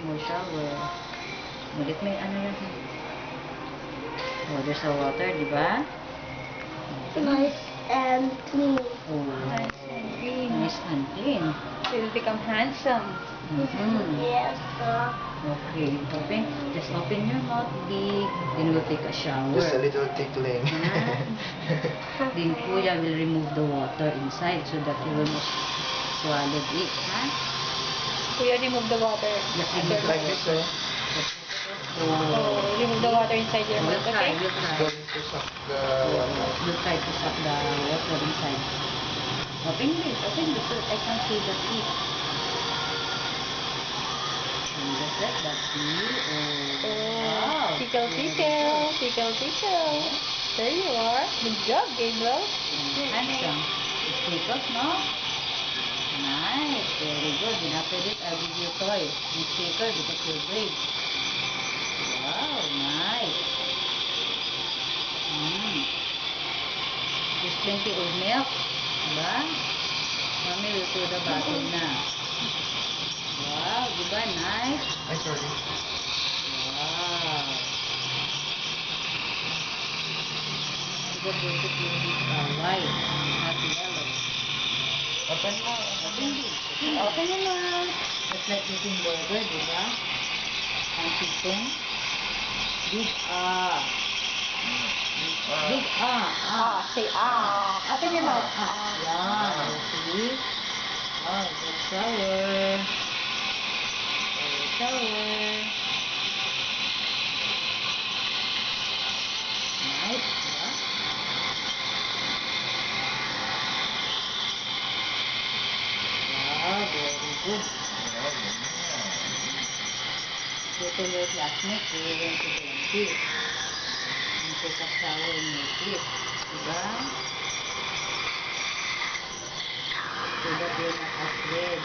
small shower. Ulit may ano yan. Oh, there's a water, di ba? Nice and clean. Oh, Nice and clean. nice and clean. It will become handsome. Yes. Okay, just open your mouth big, then we'll take a shower. Just a little tickling. Then Kuya will remove the water inside so that you will not swallow it, ha? Kuya, remove the water. Yes, Just like this, oh. Oh, remove the water inside your We'll mouth, try, okay? we'll Just try. going to suck the water. We'll try to suck the water inside. Open this so I can see the teeth. And just like that, see? Oh, wow. Tickle, tickle. Tickle, tickle. There you are. Good job, Gabriel. Handsome. It tickles, no? Nice. Very good. Then after this, I'll give you a toy. You tickle because you're brave. Wow, nice. There's plenty of milk. Diba? Mommy will fill the bottle na. Wow, diba? Nice. Ay, sorry. Wow. We're going to clean this white, not yellow. Open mo. Open na lang. Just like eating burger, diba? Ang sitong. Big ah. Big ah. Ah, say ah. Open your mouth. Yeah, see? Oh, good shower. Good shower. Nice, diba? Wow, very good. Go to your classmates, we went to volunteer. And take a shower in your sleep. Diba? So that you're not afraid.